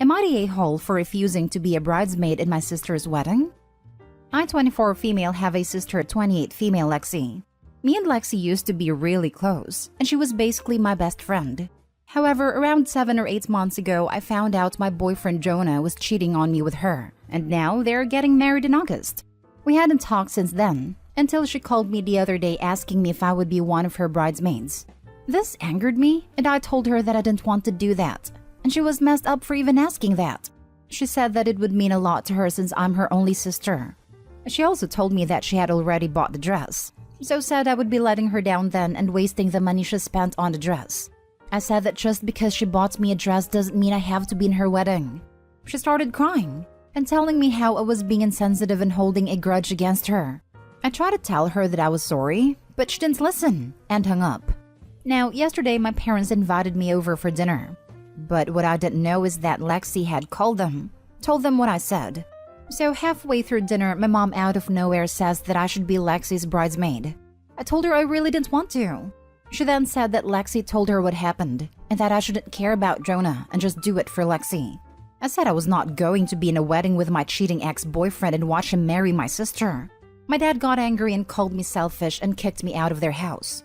Am I the a-hole for refusing to be a bridesmaid in my sister's wedding? I, 24 female, have a sister, 28 female, Lexi. Me and Lexi used to be really close, and she was basically my best friend. However, around 7 or 8 months ago, I found out my boyfriend Jonah was cheating on me with her, and now they're getting married in August. We hadn't talked since then, until she called me the other day asking me if I would be one of her bridesmaids. This angered me, and I told her that I didn't want to do that, and she was messed up for even asking that. She said that it would mean a lot to her since I'm her only sister. She also told me that she had already bought the dress, so said I would be letting her down then and wasting the money she spent on the dress. I said that just because she bought me a dress doesn't mean I have to be in her wedding. She started crying and telling me how I was being insensitive and holding a grudge against her. I tried to tell her that I was sorry, but she didn't listen and hung up. Now, yesterday my parents invited me over for dinner. But what I didn't know is that Lexi had called them, told them what I said. So halfway through dinner, my mom out of nowhere says that I should be Lexi's bridesmaid. I told her I really didn't want to. She then said that Lexi told her what happened and that I shouldn't care about Jonah and just do it for Lexi. I said I was not going to be in a wedding with my cheating ex-boyfriend and watch him marry my sister. My dad got angry and called me selfish and kicked me out of their house.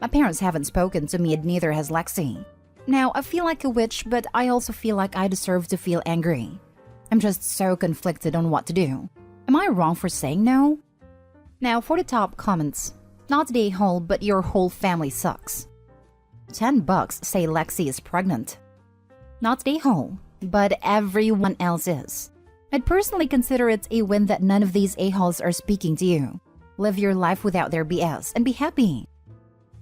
My parents haven't spoken to me and neither has Lexi. Now, I feel like a witch, but I also feel like I deserve to feel angry. I'm just so conflicted on what to do. Am I wrong for saying no? Now, for the top comments. Not the a-hole, but your whole family sucks. $10 say Lexi is pregnant. Not the a-hole, but everyone else is. I'd personally consider it a win that none of these a-holes are speaking to you. Live your life without their BS and be happy.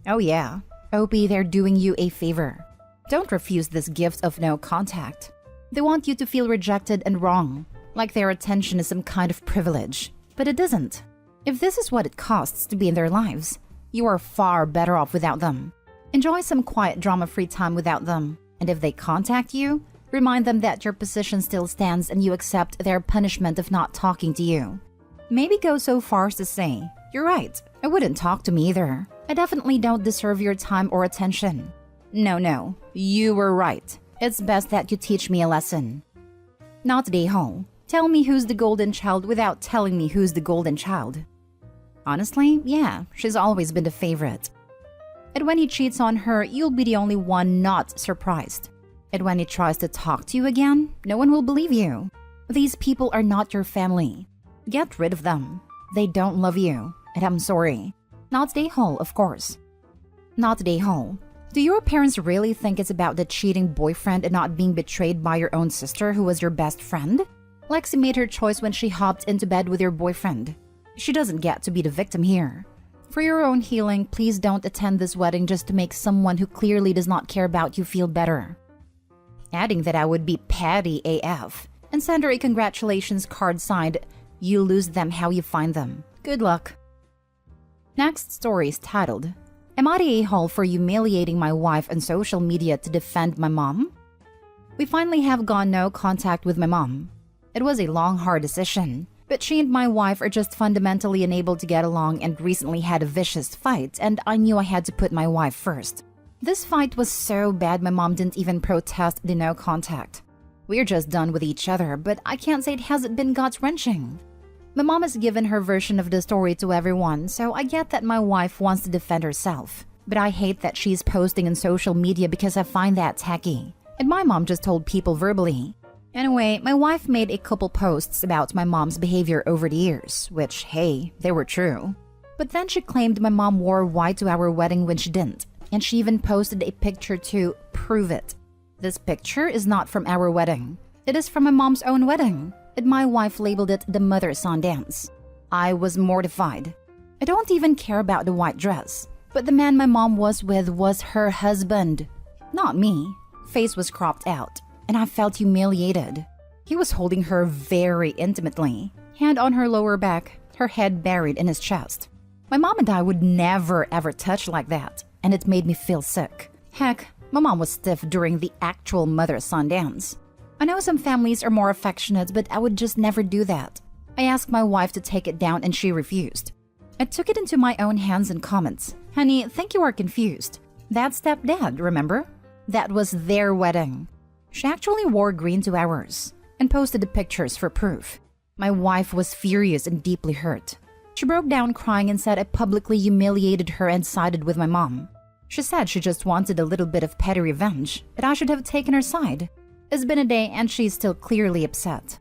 Oh yeah, OP, they're doing you a favor. Don't refuse this gift of no contact. They want you to feel rejected and wrong, like their attention is some kind of privilege. But it isn't. If this is what it costs to be in their lives, you are far better off without them. Enjoy some quiet drama-free time without them. And if they contact you, remind them that your position still stands and you accept their punishment of not talking to you. Maybe go so far as to say, "You're right, I wouldn't talk to me either. I definitely don't deserve your time or attention. No, you were right. It's best that you teach me a lesson." Not the a-hole. Tell me who's the golden child without telling me who's the golden child. Honestly, yeah, she's always been the favorite. And when he cheats on her, you'll be the only one not surprised. And when he tries to talk to you again, no one will believe you. These people are not your family. Get rid of them. They don't love you, and I'm sorry. Not the a-hole, of course. Not the a-hole. Do your parents really think it's about the cheating boyfriend and not being betrayed by your own sister who was your best friend? Lexi made her choice when she hopped into bed with your boyfriend. She doesn't get to be the victim here. For your own healing, please don't attend this wedding just to make someone who clearly does not care about you feel better. Adding that I would be patty AF and send her a congratulations card signed, "You lose them how you find them. Good luck." Next story is titled, "Am I the a-hole for humiliating my wife on social media to defend my mom?" We finally have gone no contact with my mom. It was a long, hard decision, but she and my wife are just fundamentally unable to get along and recently had a vicious fight, and I knew I had to put my wife first. This fight was so bad my mom didn't even protest the no contact. We're just done with each other, but I can't say it hasn't been gut-wrenching. My mom has given her version of the story to everyone, so I get that my wife wants to defend herself. But I hate that she's posting on social media because I find that tacky. And my mom just told people verbally. Anyway, my wife made a couple posts about my mom's behavior over the years, which, hey, they were true. But then she claimed my mom wore white to our wedding when she didn't, and she even posted a picture to prove it. This picture is not from our wedding. It is from my mom's own wedding, and my wife labeled it the mother-son dance. I was mortified. I don't even care about the white dress, but the man my mom was with was her husband, not me. Face was cropped out, and I felt humiliated. He was holding her very intimately, hand on her lower back, her head buried in his chest. My mom and I would never ever touch like that, and it made me feel sick. Heck, my mom was stiff during the actual mother-son dance. I know some families are more affectionate, but I would just never do that. I asked my wife to take it down and she refused. I took it into my own hands and comments. "Honey, think you are confused. That's stepdad, remember? That was their wedding." She actually wore green to ours and posted the pictures for proof. My wife was furious and deeply hurt. She broke down crying and said I publicly humiliated her and sided with my mom. She said she just wanted a little bit of petty revenge, that I should have taken her side. It's been a day and she's still clearly upset.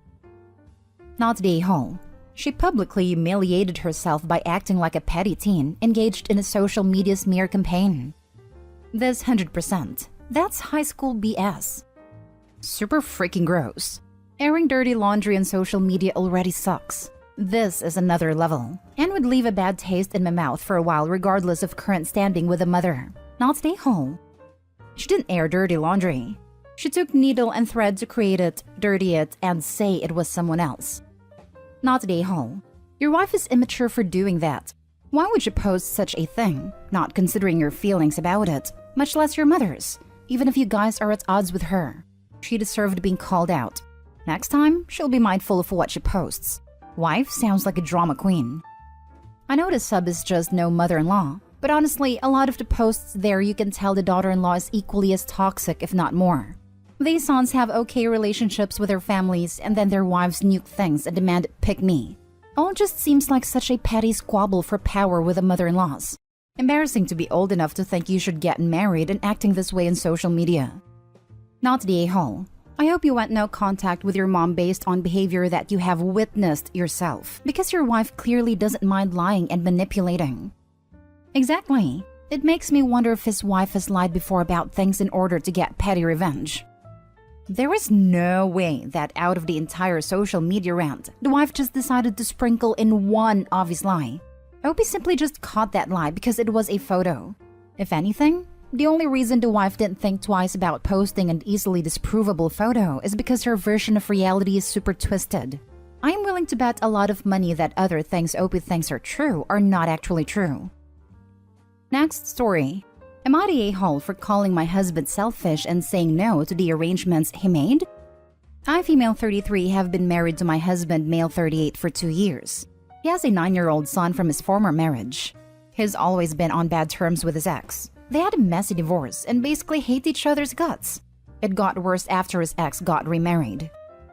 Not the a-hole. She publicly humiliated herself by acting like a petty teen engaged in a social media smear campaign. This 100%. That's high school BS. Super freaking gross. Airing dirty laundry on social media already sucks. This is another level, and would leave a bad taste in my mouth for a while regardless of current standing with a mother. Not the a-hole. She didn't air dirty laundry. She took needle and thread to create it, dirty it, and say it was someone else. Not the a-hole. Your wife is immature for doing that. Why would you post such a thing, not considering your feelings about it, much less your mother's, even if you guys are at odds with her? She deserved being called out. Next time, she'll be mindful of what she posts. Wife sounds like a drama queen. I know the sub is just no mother-in-law, but honestly, a lot of the posts there you can tell the daughter-in-law is equally as toxic, if not more. These sons have okay relationships with their families, and then their wives nuke things and demand pick me. All just seems like such a petty squabble for power with the mother-in-laws. Embarrassing to be old enough to think you should get married and acting this way in social media. Not the a-hole. I hope you went no contact with your mom based on behavior that you have witnessed yourself, because your wife clearly doesn't mind lying and manipulating. Exactly. It makes me wonder if his wife has lied before about things in order to get petty revenge. There is no way that out of the entire social media rant, the wife just decided to sprinkle in one obvious lie. I hope he simply just caught that lie because it was a photo. If anything, the only reason the wife didn't think twice about posting an easily disprovable photo is because her version of reality is super twisted. I am willing to bet a lot of money that other things Opie thinks are true are not actually true. Next story. Am I the a-hole for calling my husband selfish and saying no to the arrangements he made? I, female 33, have been married to my husband, male 38, for 2 years. He has a 9-year-old son from his former marriage. He's always been on bad terms with his ex. They had a messy divorce and basically hate each other's guts. It got worse after his ex got remarried.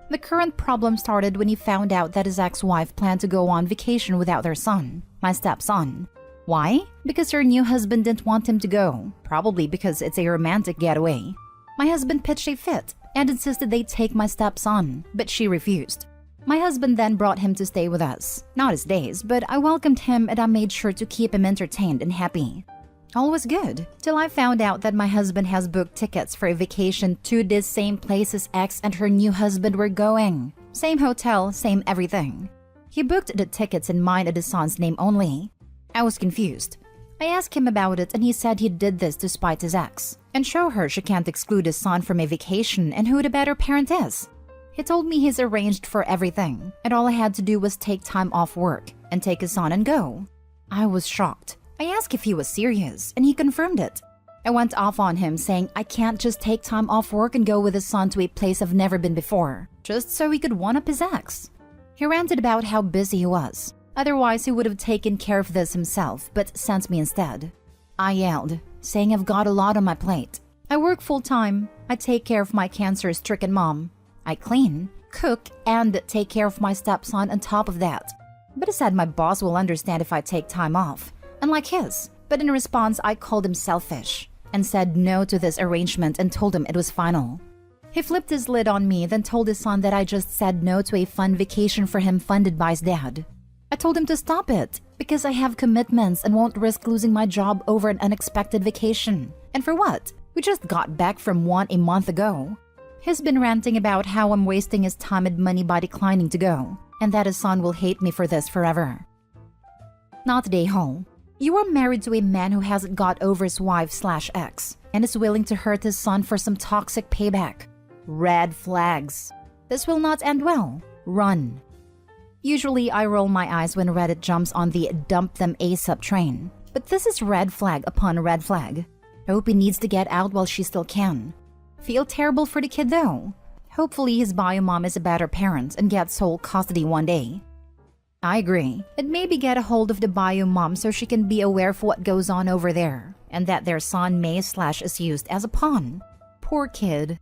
The current problem started when he found out that his ex-wife planned to go on vacation without their son, my stepson. Why? Because her new husband didn't want him to go, probably because it's a romantic getaway. My husband pitched a fit and insisted they take my stepson, but she refused. My husband then brought him to stay with us. Not his days, but I welcomed him and I made sure to keep him entertained and happy. All was good, till I found out that my husband has booked tickets for a vacation to this same place his ex and her new husband were going. Same hotel, same everything. He booked the tickets in mine and his son's name only. I was confused. I asked him about it and he said he did this to spite his ex and show her she can't exclude his son from a vacation and who the better parent is. He told me he's arranged for everything and all I had to do was take time off work and take his son and go. I was shocked. I asked if he was serious and he confirmed it. I went off on him saying I can't just take time off work and go with his son to a place I've never been before, just so he could one-up his ex. He ranted about how busy he was. Otherwise, he would have taken care of this himself, but sent me instead. I yelled, saying I've got a lot on my plate. I work full-time. I take care of my cancer-stricken mom. I clean, cook, and take care of my stepson on top of that. But I said my boss will understand if I take time off, unlike his. But in response, I called him selfish and said no to this arrangement and told him it was final. He flipped his lid on me, then told his son that I just said no to a fun vacation for him funded by his dad. I told him to stop it, because I have commitments and won't risk losing my job over an unexpected vacation. And for what? We just got back from one a month ago. He's been ranting about how I'm wasting his time and money by declining to go, and that his son will hate me for this forever. Not the a-hole. You are married to a man who hasn't got over his wife/ex, and is willing to hurt his son for some toxic payback. Red flags. This will not end well. Run. Usually, I roll my eyes when Reddit jumps on the dump them ASAP train. But this is red flag upon red flag. Hope he needs to get out while she still can. Feel terrible for the kid though. Hopefully his bio mom is a better parent and gets sole custody one day. I agree. And maybe get a hold of the bio mom so she can be aware of what goes on over there, and that their son may/is used as a pawn. Poor kid.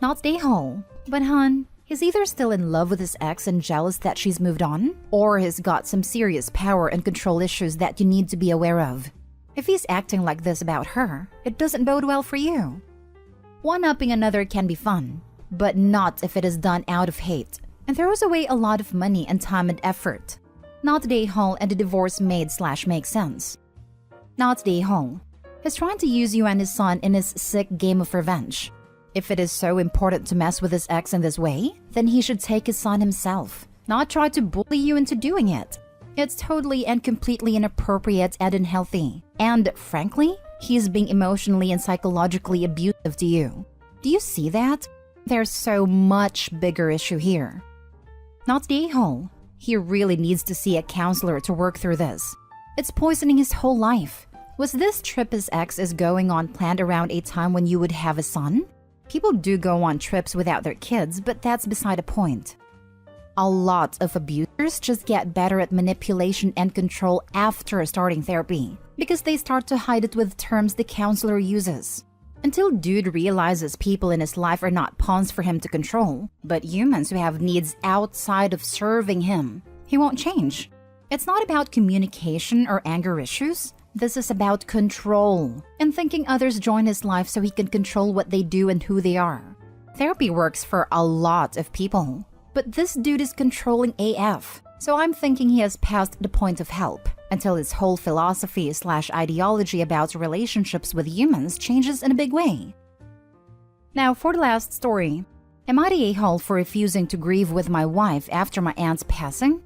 Not the a-hole. But hun, he's either still in love with his ex and jealous that she's moved on, or he's got some serious power and control issues that you need to be aware of. If he's acting like this about her, it doesn't bode well for you. One-upping another can be fun, but not if it is done out of hate and throws away a lot of money and time and effort. Not the a-hole and the divorce made/make sense. Not the a-hole. He's trying to use you and his son in his sick game of revenge. If it is so important to mess with his ex in this way, then he should take his son himself, not try to bully you into doing it. It's totally and completely inappropriate and unhealthy. And frankly, he's being emotionally and psychologically abusive to you. Do you see that? There's so much bigger issue here. Not the a-hole. He really needs to see a counselor to work through this. It's poisoning his whole life. Was this trip his ex is going on planned around a time when you would have a son? People do go on trips without their kids, but that's beside the point. A lot of abusers just get better at manipulation and control after starting therapy because they start to hide it with terms the counselor uses. Until dude realizes people in his life are not pawns for him to control, but humans who have needs outside of serving him, he won't change. It's not about communication or anger issues. This is about control and thinking others join his life so he can control what they do and who they are. Therapy works for a lot of people, but this dude is controlling AF, so I'm thinking he has passed the point of help until his whole philosophy/ideology about relationships with humans changes in a big way. Now for the last story. Am I the a-hole for refusing to grieve with my wife after my aunt's passing?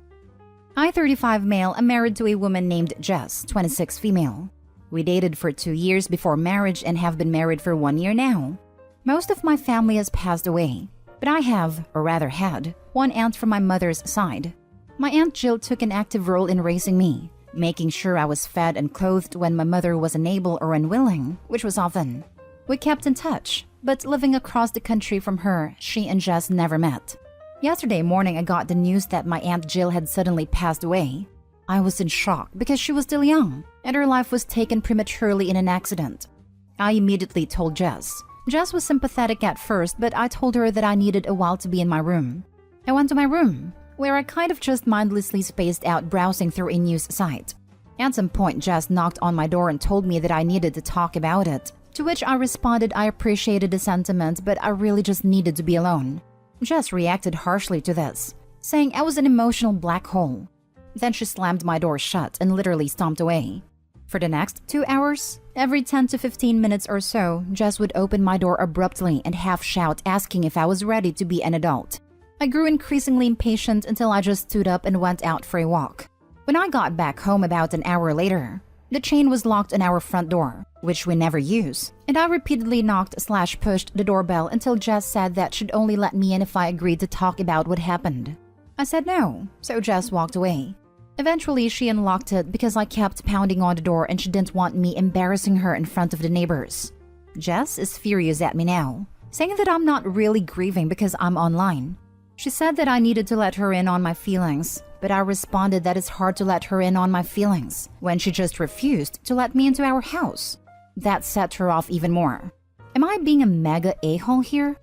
I, 35 male, am married to a woman named Jess, 26 female. We dated for 2 years before marriage and have been married for 1 year now. Most of my family has passed away, but I have, or rather had, one aunt from my mother's side. My Aunt Jill took an active role in raising me, making sure I was fed and clothed when my mother was unable or unwilling, which was often. We kept in touch, but living across the country from her, she and Jess never met. Yesterday morning, I got the news that my Aunt Jill had suddenly passed away. I was in shock because she was still young, and her life was taken prematurely in an accident. I immediately told Jess. Jess was sympathetic at first, but I told her that I needed a while to be in my room. I went to my room, where I kind of just mindlessly spaced out browsing through a news site. At some point, Jess knocked on my door and told me that I needed to talk about it, to which I responded I appreciated the sentiment, but I really just needed to be alone. Jess reacted harshly to this, saying I was an emotional black hole. Then she slammed my door shut and literally stomped away. For the next 2 hours, every 10 to 15 minutes or so, Jess would open my door abruptly and half shout asking if I was ready to be an adult. I grew increasingly impatient until I just stood up and went out for a walk. When I got back home about an hour later, the chain was locked on our front door, which we never use, and I repeatedly knocked/pushed the doorbell until Jess said that she'd only let me in if I agreed to talk about what happened. I said no, so Jess walked away. Eventually, she unlocked it because I kept pounding on the door and she didn't want me embarrassing her in front of the neighbors. Jess is furious at me now, saying that I'm not really grieving because I'm online. She said that I needed to let her in on my feelings, but I responded that it's hard to let her in on my feelings when she just refused to let me into our house. That set her off even more. Am I being a mega a-hole here?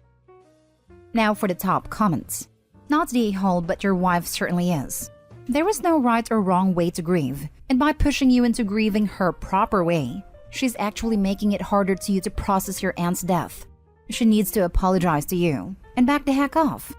Now for the top comments. Not the a-hole, but your wife certainly is. There is no right or wrong way to grieve, and by pushing you into grieving her proper way, she's actually making it harder to you to process your aunt's death. She needs to apologize to you and back the heck off.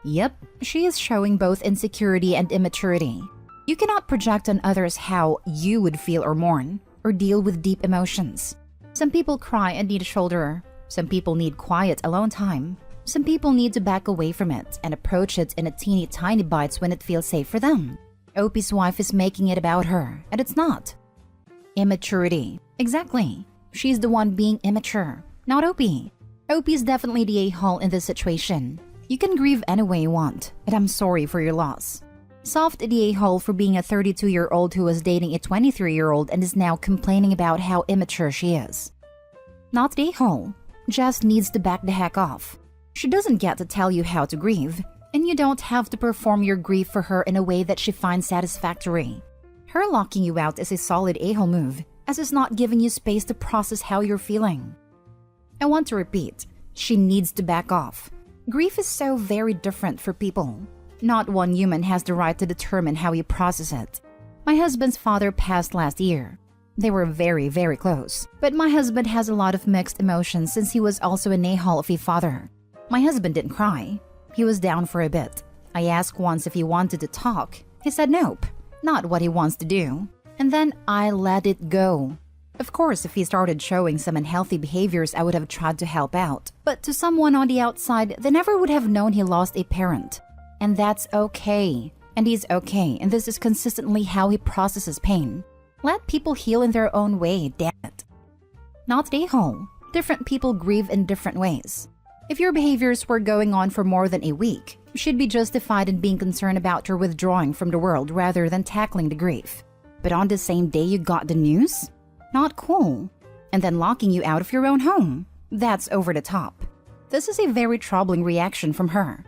Yep, she is showing both insecurity and immaturity. You cannot project on others how you would feel or mourn, or deal with deep emotions. Some people cry and need a shoulder. Some people need quiet, alone time. Some people need to back away from it and approach it in a teeny tiny bites when it feels safe for them. Opie's wife is making it about her, and it's not. Immaturity. Exactly. She's the one being immature, not Opie. Opie's definitely the a-hole in this situation. You can grieve any way you want, and I'm sorry for your loss. Soft the a-hole for being a 32-year-old who was dating a 23-year-old and is now complaining about how immature she is. Not the a-hole. Jess needs to back the heck off. She doesn't get to tell you how to grieve, and you don't have to perform your grief for her in a way that she finds satisfactory. Her locking you out is a solid a-hole move, as it's not giving you space to process how you're feeling. I want to repeat, She needs to back off. Grief is so very different for people. Not one human has the right to determine how you process it. My husband's father passed last year. They were very, very close. But my husband has a lot of mixed emotions since he was also an a-hole of a father. My husband didn't cry. He was down for a bit. I asked once if he wanted to talk. He said nope, not what he wants to do. And then I let it go. Of course, if he started showing some unhealthy behaviors, I would have tried to help out. But to someone on the outside, they never would have known he lost a parent. And that's okay. And he's okay, and this is consistently how he processes pain. Let people heal in their own way, damn it. Not the a-hole. Different people grieve in different ways. If your behaviors were going on for more than a week, you should be justified in being concerned about your withdrawing from the world rather than tackling the grief. But on the same day you got the news? Not cool. And then locking you out of your own home? That's over the top. This is a very troubling reaction from her.